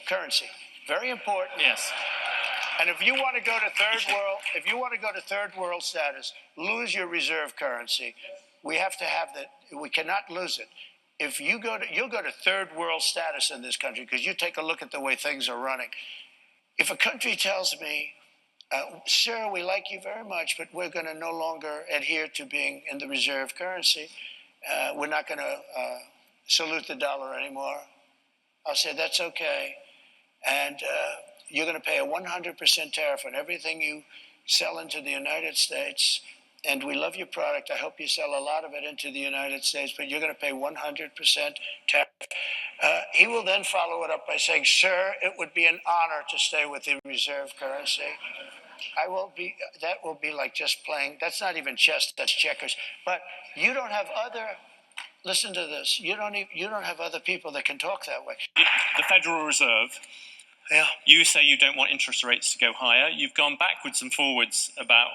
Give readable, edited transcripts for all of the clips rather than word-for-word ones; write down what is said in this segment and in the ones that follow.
currency. Very important. Yes. And if you want to go to third world status, lose your reserve currency. We have to have that. We cannot lose it. If you'll go to third world status in this country, because you take a look at the way things are running. If a country tells me, sir, we like you very much, but we're going to no longer adhere to being in the reserve currency. We're not going to salute the dollar anymore. I'll say, that's okay. And you're going to pay a 100% tariff on everything you sell into the United States. And we love your product. I hope you sell a lot of it into the United States, but you're going to pay 100% tariff. He will then follow it up by saying, sir, it would be an honor to stay with the reserve currency. That will be like just playing. That's not even chess, that's checkers. But you don't have listen to this. You don't have other people that can talk that way. The Federal Reserve. Yeah. You say you don't want interest rates to go higher. You've gone backwards and forwards about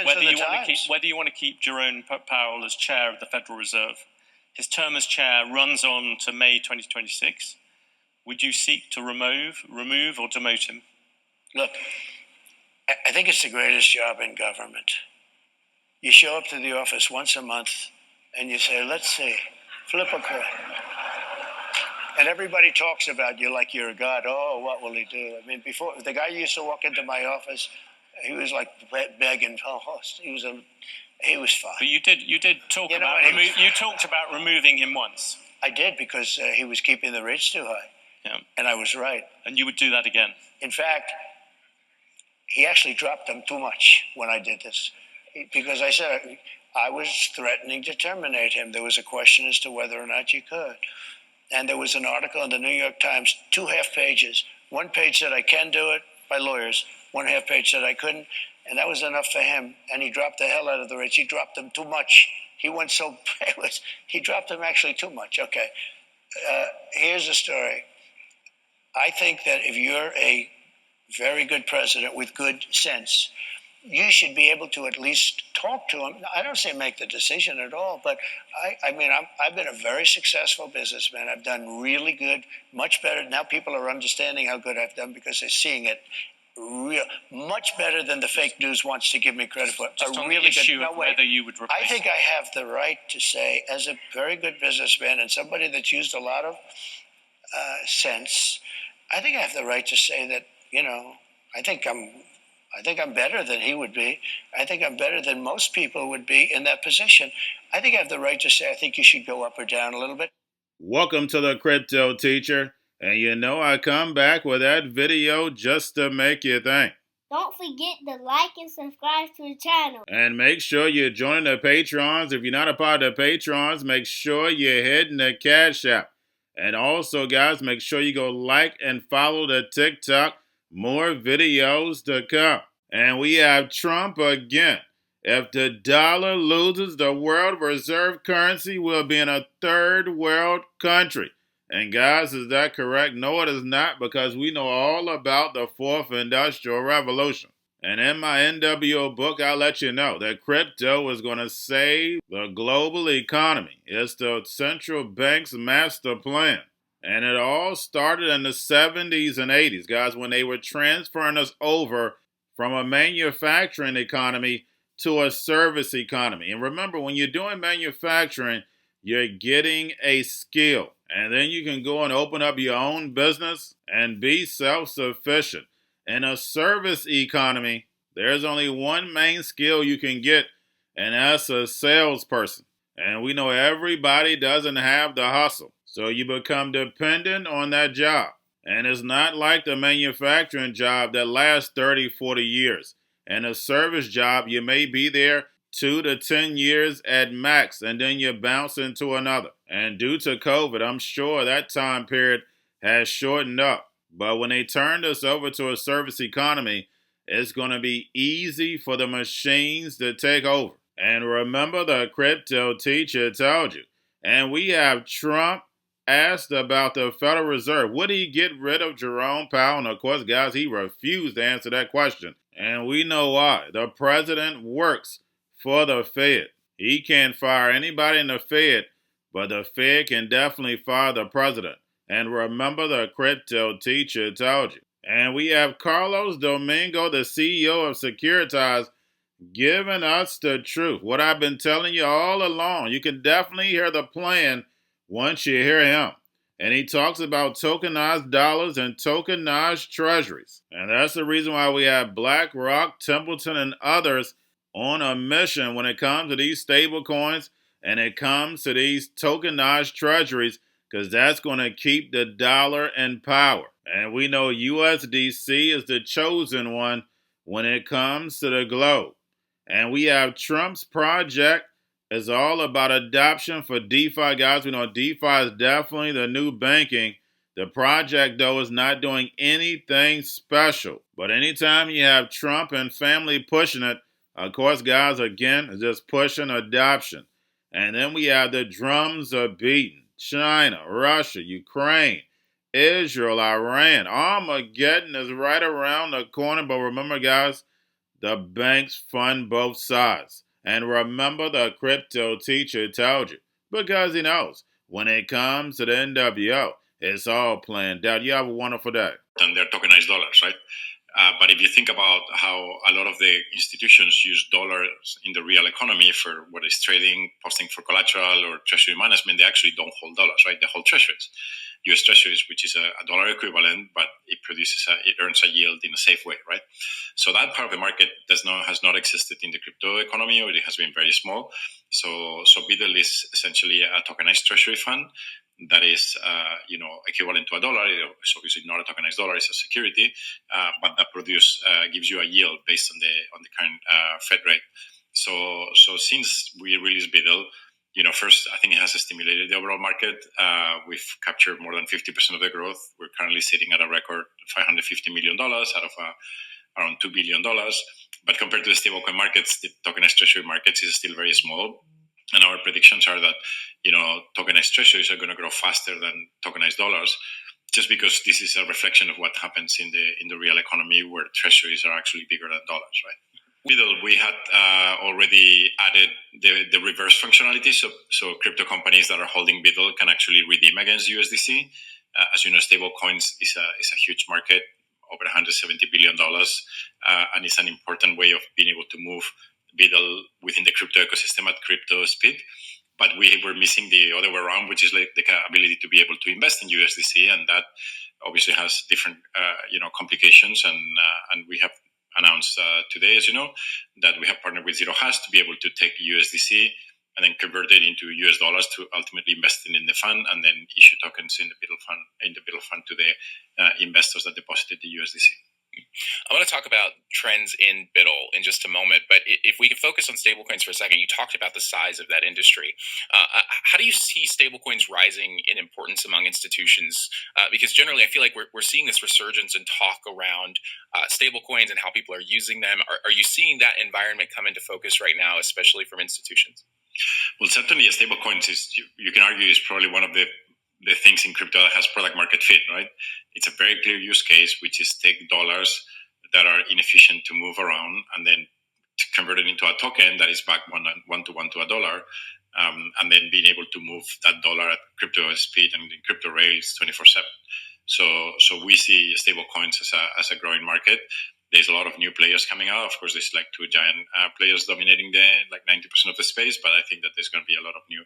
whether you want to keep Jerome Powell as chair of the Federal Reserve. His term as chair runs on to May 2026. Would you seek to remove or demote him? Look, I think it's the greatest job in government. You show up to the office once a month and you say, let's see, flip a coin. And everybody talks about you like you're a god. Oh, what will he do? I mean, before, the guy used to walk into my office, he was like begging. Oh, he was fine. But you did talk about you talked about removing him once. I did, because he was keeping the rates too high. Yeah. And I was right. And you would do that again? In fact, he actually dropped them too much when I did this, because I said I was threatening to terminate him. There was a question as to whether or not you could. And there was an article in the New York Times, 2 half pages. 1 page said I can do it by lawyers. 1 half page said I couldn't. And that was enough for him. And he dropped the hell out of the rates. He dropped them too much. He dropped them actually too much. Okay. Here's the story. I think that if you're a very good president with good sense, you should be able to at least talk to him. I don't say make the decision at all, but I've been a very successful businessman. I've done really good, much better. Now people are understanding how good I've done because they're seeing it much better than the fake news wants to give me credit for. Just on the issue of whether you would replace. I think I have the right to say, as a very good businessman and somebody that's used a lot of sense, I think I have the right to say that, I think I'm better than he would be. I think I'm better than most people would be in that position. I think I have the right to say I think you should go up or down a little bit. Welcome to the Crypto Teacher. And I come back with that video just to make you think. Don't forget to like and subscribe to the channel. And make sure you join the Patrons. If you're not a part of the Patrons, make sure you're hitting the Cash App. And also, guys, make sure you go like and follow the TikTok. More videos to come. And we have Trump again. If the dollar loses, the world reserve currency will be in a third world country. And guys, is that correct? No, it is not, because we know all about the fourth industrial revolution. And in my NWO book, I'll let you know that crypto is going to save the global economy. It's the central bank's master plan. And it all started in the 70s and 80s, guys, when they were transferring us over from a manufacturing economy to a service economy. And remember, when you're doing manufacturing, you're getting a skill. And then you can go and open up your own business and be self-sufficient. In a service economy, there's only one main skill you can get, and that's a salesperson. And we know everybody doesn't have the hustle. So you become dependent on that job. And it's not like the manufacturing job that lasts 30, 40 years. And a service job, you may be there 2 to 10 years at max, and then you bounce into another. And due to COVID, I'm sure that time period has shortened up. But when they turned us over to a service economy, it's going to be easy for the machines to take over. And remember, the Crypto Teacher told you. And we have Trump asked about the Federal Reserve. Would he get rid of Jerome Powell? And of course, guys, he refused to answer that question. And we know why. The president works for the Fed. He can't fire anybody in the Fed, but the Fed can definitely fire the president. And remember, the crypto teacher told you. And we have Carlos Domingo, the CEO of Securitas, giving us the truth. What I've been telling you all along. You can definitely hear the plan once you hear him. And he talks about tokenized dollars and tokenized treasuries. And that's the reason why we have Blackrock, Templeton, and others on a mission when it comes to these stable coins and it comes to these tokenized treasuries, because that's going to keep the dollar in power. And we know USDC is the chosen one when it comes to the globe. And we have Trump's project is all about adoption for DeFi, guys. We know DeFi is definitely the new banking. The project, though, is not doing anything special. But anytime you have Trump and family pushing it, of course, guys, again, is just pushing adoption. And then we have the drums are beating. China, Russia, Ukraine, Israel, Iran. Armageddon is right around the corner. But remember, guys, the banks fund both sides. And remember, the crypto teacher told you, because he knows when it comes to the NWO, it's all planned out. You have a wonderful day. And they're tokenized dollars, right? But if you think about how a lot of the institutions use dollars in the real economy for what is trading, posting for collateral, or treasury management, they actually don't hold dollars, right? They hold treasuries. US Treasuries, which is a dollar equivalent, but it earns a yield in a safe way, right? So that part of the market has not existed in the crypto economy, or it has been very small. So BIDL is essentially a tokenized treasury fund that is, equivalent to a dollar. It's obviously not a tokenized dollar; it's a security, but that gives you a yield based on the current Fed rate. So since we released BIDL, first, I think it has stimulated the overall market. We've captured more than 50% of the growth. We're currently sitting at a record $550 million out of around $2 billion. But compared to the stablecoin markets, the tokenized treasury markets is still very small. And our predictions are that, tokenized treasuries are going to grow faster than tokenized dollars, just because this is a reflection of what happens in the real economy, where treasuries are actually bigger than dollars, right? We had already added the reverse functionality, so crypto companies that are holding BIDL can actually redeem against USDC. As you know, stablecoins is a huge market, over $170 billion, and it's an important way of being able to move BIDL within the crypto ecosystem at crypto speed. But we were missing the other way around, which is like the ability to be able to invest in USDC, and that obviously has different complications, and we have announced today, as you know, that we have partnered with Zero Hash to be able to take USDC and then convert it into US dollars to ultimately invest in the fund, and then issue tokens in the BIDL fund to the investors that deposited the USDC. I want to talk about trends in BIDL in just a moment, but if we could focus on stablecoins for a second, you talked about the size of that industry. How do you see stablecoins rising in importance among institutions? Because generally, I feel like we're seeing this resurgence and talk around stablecoins and how people are using them. Are you seeing that environment come into focus right now, especially from institutions? Well, certainly, stablecoins you can argue is probably one of the things in crypto that has product market fit, right? It's a very clear use case, which is take dollars that are inefficient to move around and then to convert it into a token that is back one to one to a dollar, and then being able to move that dollar at crypto speed and in crypto rails 24/7. So we see stable coins as a growing market. There's a lot of new players coming out. Of course, there's like two giant players dominating 90% of the space, but I think that there's going to be a lot of new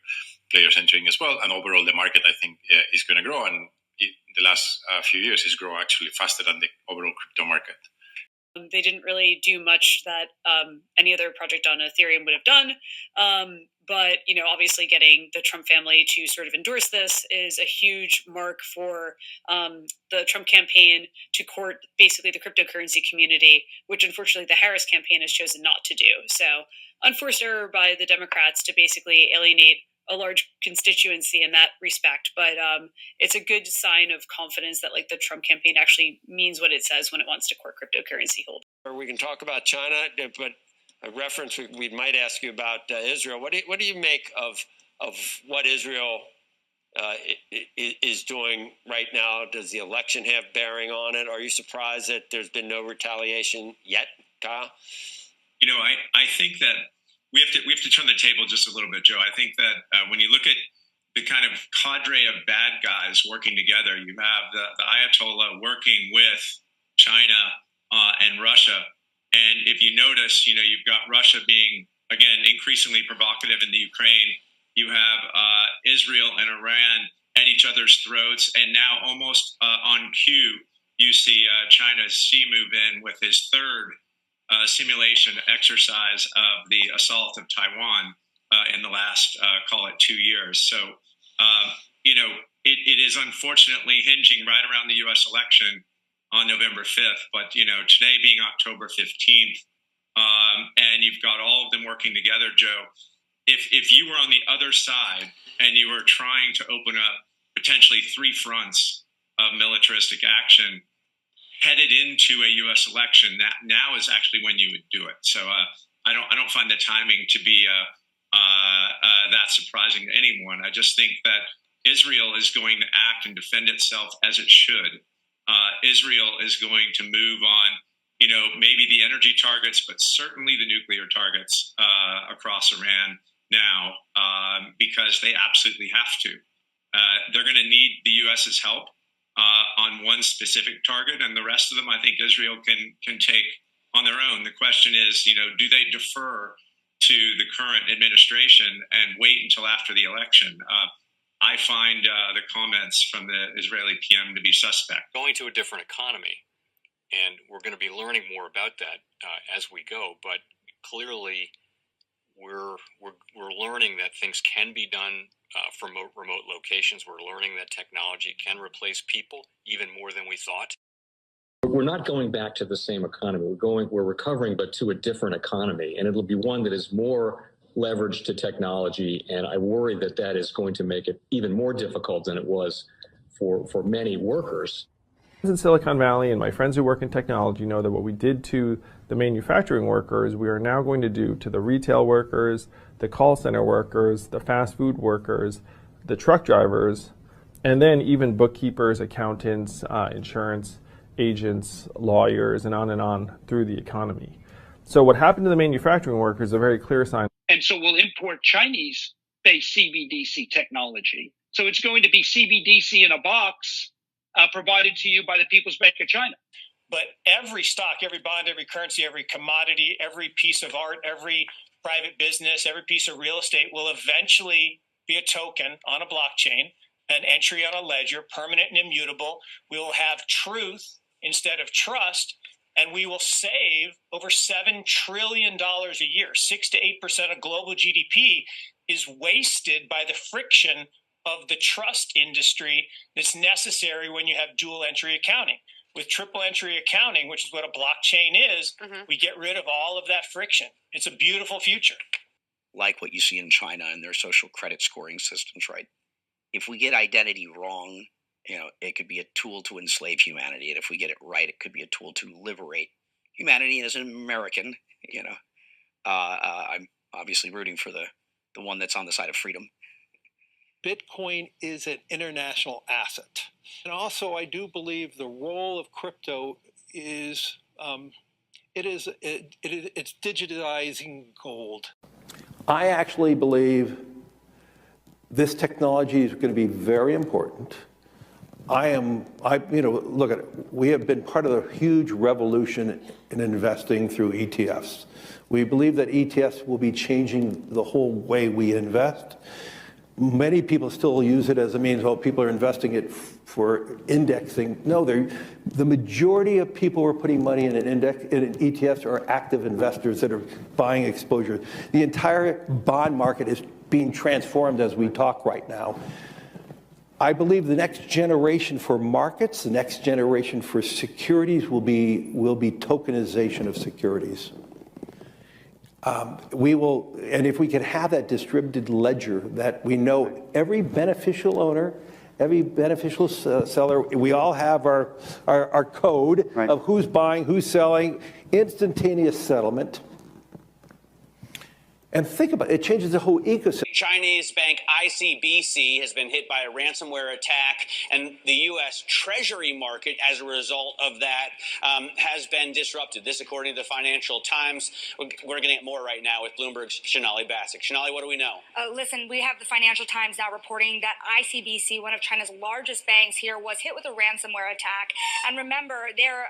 players entering as well. And overall, the market, I think, is going to grow. And the last few years is grow actually faster than the overall crypto market. They didn't really do much that any other project on Ethereum would have done. But, obviously getting the Trump family to sort of endorse this is a huge mark for the Trump campaign to court basically the cryptocurrency community, which unfortunately the Harris campaign has chosen not to do. So unforced error by the Democrats to basically alienate a large constituency in that respect. But it's a good sign of confidence that the Trump campaign actually means what it says when it wants to court cryptocurrency holders. Or we can talk about China, but a reference we might ask you about Israel. What do you make of what Israel is doing right now? Does the election have bearing on it? Are you surprised that there's been no retaliation yet, Kyle? I think that we have to turn the table just a little bit, Joe. I think that when you look at the kind of cadre of bad guys working together. You have the Ayatollah working with China and Russia. And if you notice, you've got Russia being, again, increasingly provocative in the Ukraine. You have Israel and Iran at each other's throats. And now almost on cue, you see China's Xi move in with his third simulation exercise of the assault of Taiwan in the last, call it 2 years. So, it is unfortunately hinging right around the U.S. election on November 5th. But, today being October 15th, and you've got all of them working together, Joe, if you were on the other side and you were trying to open up potentially 3 fronts of militaristic action headed into a U.S. election, that now is actually when you would do it. So I don't find the timing to be that surprising to anyone. I just think that Israel is going to act and defend itself as it should. Israel is going to move on, maybe the energy targets, but certainly the nuclear targets across Iran now, because they absolutely have to. They're going to need the U.S.'s help on one specific target, and the rest of them, I think Israel can take on their own. The question is, do they defer to the current administration and wait until after the election? I find the comments from the Israeli PM to be suspect. Going to a different economy, and we're going to be learning more about that as we go. But clearly, we're learning that things can be done from remote locations. We're learning that technology can replace people even more than we thought. We're not going back to the same economy. We're recovering, but to a different economy, and it'll be one that is more leveraged to technology. And I worry that is going to make it even more difficult than it was for many workers. In Silicon Valley, and my friends who work in technology know that what we did to the manufacturing workers, we are now going to do to the retail workers, the call center workers, the fast food workers, the truck drivers, and then even bookkeepers, accountants, insurance agents, lawyers, and on through the economy. So what happened to the manufacturing workers is a very clear sign. And so we'll import Chinese-based CBDC technology. So it's going to be CBDC in a box provided to you by the People's Bank of China. But every stock, every bond, every currency, every commodity, every piece of art, every private business, every piece of real estate will eventually be a token on a blockchain, an entry on a ledger, permanent and immutable. We will have truth instead of trust, and we will save over $7 trillion a year. 6 to 8% of global GDP is wasted by the friction of the trust industry that's necessary when you have dual entry accounting. With triple entry accounting, which is what a blockchain is, we get rid of all of that friction. It's a beautiful future. Like what you see in China and their social credit scoring systems, right? If we get identity wrong, it could be a tool to enslave humanity. And if we get it right, it could be a tool to liberate humanity. And as an American, I'm obviously rooting for the one that's on the side of freedom. Bitcoin is an international asset. And also, I do believe the role of crypto is, it's digitizing gold. I actually believe this technology is going to be very important. Look at it. We have been part of a huge revolution in investing through ETFs. We believe that ETFs will be changing the whole way we invest. Many people still use it as a means, people are investing it for indexing. No, the majority of people who are putting money in in ETFs are active investors that are buying exposure. The entire bond market is being transformed as we talk right now. I believe the next generation for markets, the next generation for securities will be tokenization of securities. And if we can have that distributed ledger that we know every beneficial owner, every beneficial seller, we all have our code of who's buying, who's selling, instantaneous settlement. And think about it, it changes the whole ecosystem. Chinese bank ICBC has been hit by a ransomware attack, and the U.S. Treasury market, as a result of that, has been disrupted. This, according to the Financial Times. We're getting it more right now with Bloomberg's Shonali Bassick. Shonali, what do we know? Listen, we have the Financial Times now reporting that ICBC, one of China's largest banks here, was hit with a ransomware attack. And remember, they're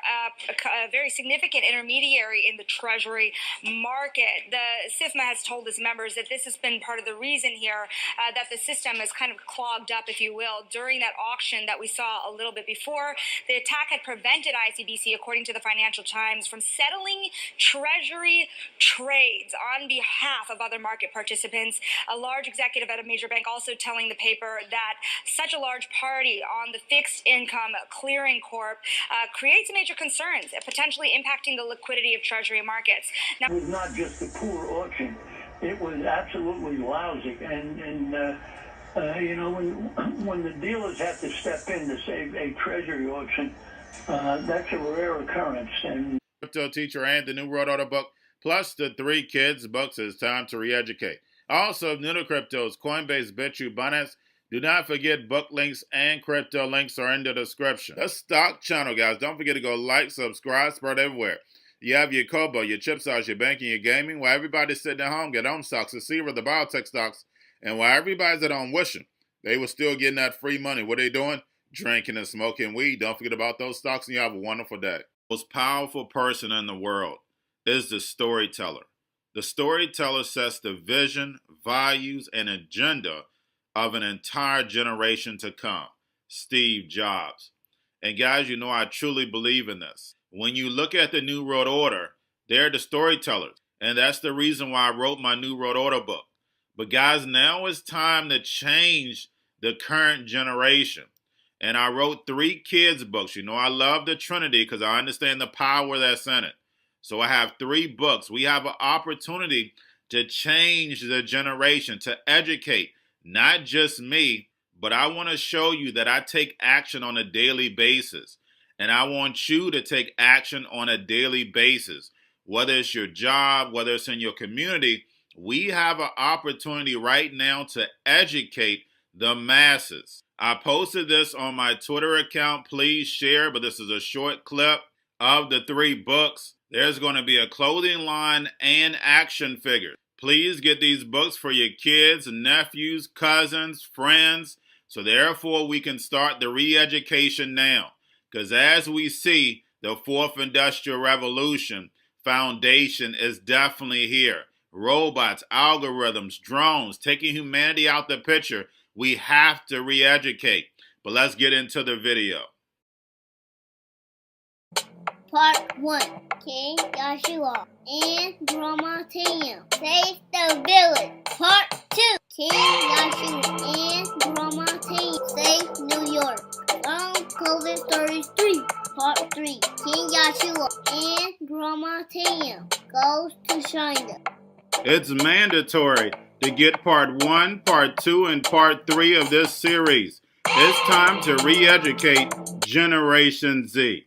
a very significant intermediary in the Treasury market. The SIFMA has told its members that this has been part of the reason here that the system is kind of clogged up, if you will, during that auction that we saw a little bit before. The attack had prevented ICBC, according to the Financial Times, from settling Treasury trades on behalf of other market participants. A large executive at a major bank also telling the paper that such a large party on the fixed income clearing corp creates major concerns, potentially impacting the liquidity of Treasury markets. Now, it was not just a poor auction. It was absolutely lousy, and you know, when the dealers have to step in to save a treasury auction, that's a rare occurrence. And Cryptoteacher and the New World Order book, plus the 3 Kids books, It's Time to Re-Educate. Also, new to cryptos, Coinbase, Bitrue, Binance. Do not forget book links and crypto links are in the description. The stock channel, guys. Don't forget to go like, subscribe, spread everywhere. You have your Kobo, your chip stocks, your banking, your gaming. While everybody's sitting at home, get home stocks, the Seaver, the biotech stocks. And while everybody's at home wishing, they were still getting that free money. What are they doing? Drinking and smoking weed. Don't forget about those stocks, and you have a wonderful day. The most powerful person in the world is the storyteller. The storyteller sets the vision, values, and agenda of an entire generation to come. Steve Jobs. And guys, you know I truly believe in this. When you look at the New World Order, they're the storytellers. And that's the reason why I wrote my New World Order book. But guys, now it's time to change the current generation. And I wrote 3 kids books. You know, I love the Trinity because I understand the power that's in it. So I have 3 books. We have an opportunity to change the generation, to educate, not just me, but I want to show you that I take action on a daily basis. And I want you to take action on a daily basis. Whether it's your job, whether it's in your community, we have an opportunity right now to educate the masses. I posted this on my Twitter account. Please share, but this is a short clip of the 3 books. There's going to be a clothing line and action figures. Please get these books for your kids, nephews, cousins, friends, so therefore we can start the re-education now. Because as we see, the 4th Industrial Revolution foundation is definitely here. Robots, algorithms, drones, taking humanity out the picture. We have to re-educate. But let's get into the video. Part 1. King Joshua and Grandma Tam save the village. Part 2. King Joshua and Grandma Tam save New York from COVID 33. Part 3. King Joshua and Grandma Tam goes to China. It's mandatory to get part 1, part 2, and part 3 of this series. It's time to re-educate Generation Z.